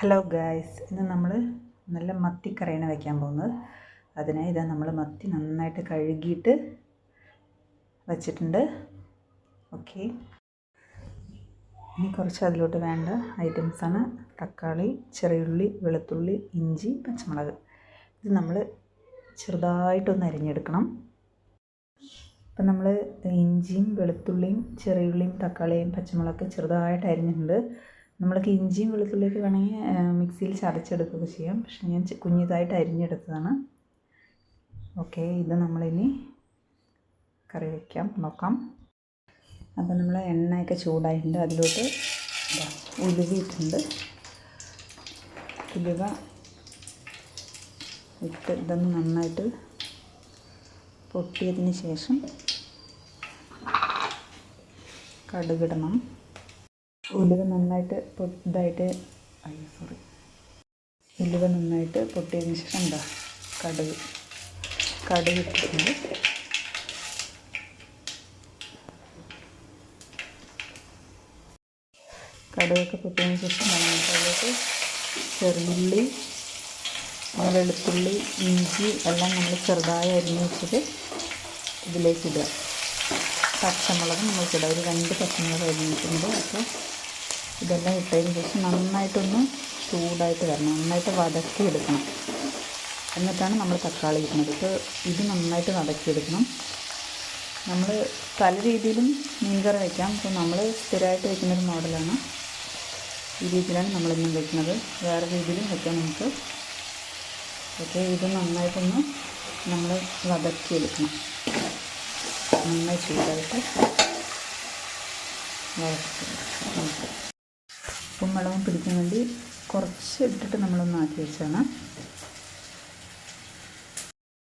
Hello guys, ഇന്ന് നമ്മൾ നല്ല മത്തിക്കറിയാണ് വയ്ക്കാൻ പോകുന്നത്. അതിനായി ഇതാ നമ്മൾ മത്തി നന്നായിട്ട് കഴുകിയിട്ട് വച്ചിട്ടുണ്ട്. ഓക്കെ, ഇനി കുറച്ച് അതിലോട്ട് വേണ്ട ഐറ്റംസാണ് തക്കാളി, ചെറിയുള്ളി, വെളുത്തുള്ളി, ഇഞ്ചി, പച്ചമുളക്. ഇത് നമ്മൾ ചെറുതായിട്ടൊന്ന് അരിഞ്ഞെടുക്കണം. അപ്പം നമ്മൾ ഇഞ്ചിയും വെളുത്തുള്ളിയും ചെറിയുള്ളിയും തക്കാളിയും പച്ചമുളകൊക്കെ ചെറുതായിട്ട് അരിഞ്ഞിട്ടുണ്ട്. നമ്മൾക്ക് ഇഞ്ചിയും വെളുത്തുള്ളിയൊക്കെ വേണമെങ്കിൽ മിക്സിയിൽ ചതച്ചെടുക്കുകയൊക്കെ ചെയ്യാം. പക്ഷെ ഞാൻ കുഞ്ഞിതായിട്ട് അരിഞ്ഞെടുത്തതാണ്. ഓക്കെ, ഇത് നമ്മളിനി കറി വയ്ക്കാം നോക്കാം. അപ്പോൾ നമ്മൾ എണ്ണയൊക്കെ ചൂടായിട്ടുണ്ട്. അതിലോട്ട് ഉലുവ ഇട്ടുണ്ട്. ഉലുവ ഇട്ട് ഇതൊന്ന് നന്നായിട്ട് പൊട്ടിയതിന് ശേഷം കടുകിടണം. ഉലുവ നന്നായിട്ട് ഉലുവ നന്നായിട്ട് പൊട്ടിയതിന് ശേഷം എന്താ കടുക് ഇട്ടിട്ടുണ്ട്. കടുകൊക്കെ പൊട്ടിയതിന് ശേഷം അതിലേക്ക് ചെറിയുള്ളി, വെളുത്തുള്ളി, ഇഞ്ചി എല്ലാം നമ്മൾ ചെറുതായി അരിഞ്ഞ് വെച്ചിട്ട് ഇതിലേക്ക് ഇടുക. പച്ചമുളക് നമ്മൾക്കിടുക, ഒരു 2 പച്ചമുളക് അരിഞ്ഞിട്ടുണ്ട്. അപ്പോൾ ഇതെല്ലാം ഇട്ടതിന് ശേഷം നന്നായിട്ടൊന്ന് ചൂടായിട്ട് വരണം, നന്നായിട്ട് വതക്കിയെടുക്കണം. എന്നിട്ടാണ് നമ്മൾ തക്കാളി ഇടുന്നത്. ഇപ്പോൾ ഇത് നന്നായിട്ട് വതക്കിയെടുക്കണം. നമ്മൾ പല രീതിയിലും മീൻകറി വയ്ക്കാം. ഇപ്പോൾ നമ്മൾ സ്ഥിരമായിട്ട് വയ്ക്കുന്നൊരു മോഡലാണ്. ഈ രീതിയിലാണ് നമ്മളിന്നും വയ്ക്കുന്നത്. വേറെ രീതിയിലും വയ്ക്കാം നമുക്ക്. ഓക്കെ, ഇത് നന്നായിട്ടൊന്ന് നമ്മൾ വതക്കിയെടുക്കണം. നന്നായി ചൂടായിട്ട് ഉപ്പും വെള്ളവും പിടിക്കാൻ വേണ്ടി കുറച്ച് ഇട്ടിട്ട് നമ്മളൊന്ന് ആക്കി വെച്ചാണ്.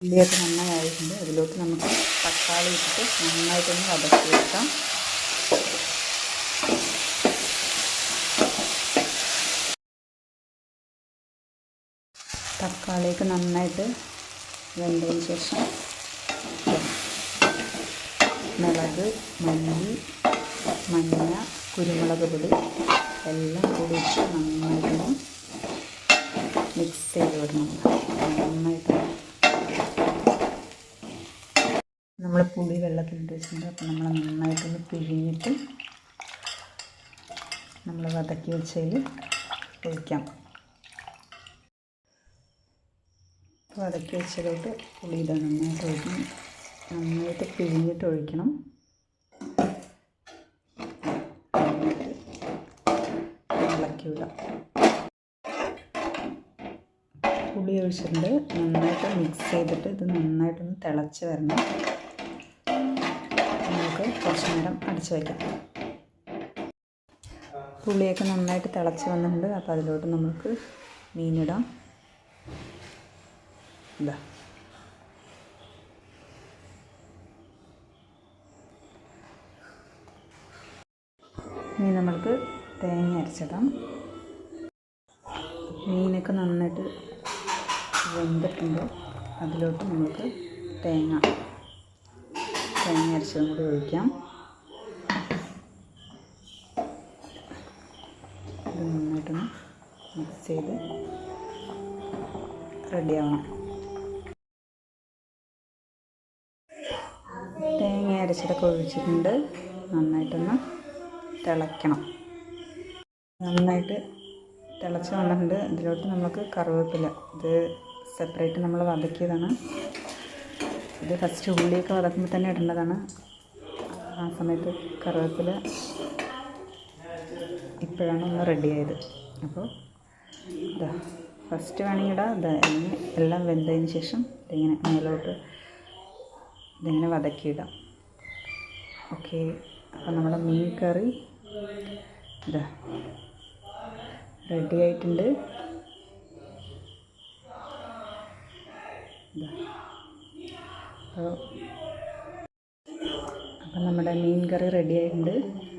ഉള്ളിയൊക്കെ നന്നായി ആയിട്ടുണ്ട്. അതിലോട്ട് നമുക്ക് തക്കാളി ഇട്ടിട്ട് നന്നായിട്ടൊന്ന് വതക്കിയെടുക്കാം. തക്കാളിയൊക്കെ നന്നായിട്ട് വെന്തതിന് ശേഷം മുളക്, മല്ലി, മഞ്ഞ, കുരുമുളക് പൊടി എല്ലാം കൂടി ഇട്ട് നന്നായിട്ടൊന്ന് മിക്സ് ചെയ്ത് വിടണം. നന്നായിട്ട് നമ്മൾ പുളി വെള്ളത്തിലിട്ട് വെച്ചിട്ടുണ്ട്. അപ്പോൾ നമ്മൾ നന്നായിട്ടൊന്ന് പിഴിഞ്ഞിട്ട് നമ്മൾ വതക്കി വെച്ചതിൽ ഒഴിക്കാം. വതക്കി വെച്ചതിലോട്ട് പുളി ഇടാൻ നന്നായിട്ട് ഒഴിക്കണം. നന്നായിട്ട് പിഴിഞ്ഞിട്ട് ഒഴിക്കണം. ഇളക്കി വിടാം. പുളി ഒഴിച്ചിട്ടുണ്ട്. നന്നായിട്ട് മിക്സ് ചെയ്തിട്ട് ഇത് നന്നായിട്ടൊന്ന് തിളച്ച് വരണം. നമുക്ക് കുറച്ച് നേരം അടച്ച് വയ്ക്കാം. പുളിയൊക്കെ നന്നായിട്ട് തിളച്ച് വന്നിട്ടുണ്ട്. അപ്പോൾ അതിലോട്ട് നമുക്ക് മീനിടാം. ഇതാ, ഇനി നമ്മൾക്ക് തേങ്ങ അരച്ചിടാം. മീനൊക്കെ നന്നായിട്ട് വെന്തിട്ടുണ്ട്. അതിലോട്ട് നമുക്ക് തേങ്ങ അരച്ചതും കൂടി ഒഴിക്കാം. ഇത് നന്നായിട്ടൊന്ന് മിക്സ് ചെയ്ത് റെഡിയാവണം. തേങ്ങ അരച്ചതൊക്കെ ഒഴിച്ചിട്ടുണ്ട്. നന്നായിട്ടൊന്ന് തിളയ്ക്കണം. നന്നായിട്ട് തിളച്ച് വന്നിട്ടുണ്ട്. ഇതിലോട്ട് നമുക്ക് കറിവേപ്പില, ഇത് സെപ്പറേറ്റ് നമ്മൾ വതക്കിയതാണ്. ഇത് ഫസ്റ്റ് ഉള്ളിയൊക്കെ വതക്കുമ്പോൾ തന്നെ ഇടേണ്ടതാണ്. ആ സമയത്ത് കറിവേപ്പില ഇപ്പോഴാണ് ഒന്ന് റെഡിയായത്. അപ്പോൾ ഇതാ ഫസ്റ്റ് വേണമെങ്കിൽ ഇടാം. ഇതാ എല്ലാം വെന്തതിന് ശേഷം ഇതിങ്ങനെ മേലോട്ട് ഇതിങ്ങനെ വതക്കിയിടാം. ഓക്കെ, അപ്പോൾ നമ്മുടെ മീൻ കറി ഇതാ റെഡി ആയിട്ടുണ്ട്. അപ്പം നമ്മുടെ മീൻ കറി റെഡി ആയിട്ടുണ്ട്.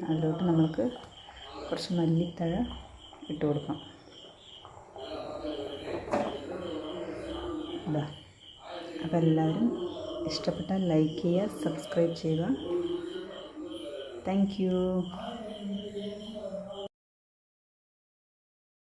അതിലോട്ട് നമ്മൾക്ക് കുറച്ച് മല്ലിത്തഴ ഇട്ട് കൊടുക്കാം. ഇതാ, അപ്പോൾ എല്ലാവരും ഇഷ്ടപ്പെട്ടാൽ ലൈക്ക് ചെയ്യുക, സബ്സ്ക്രൈബ് ചെയ്യുക. Thank you.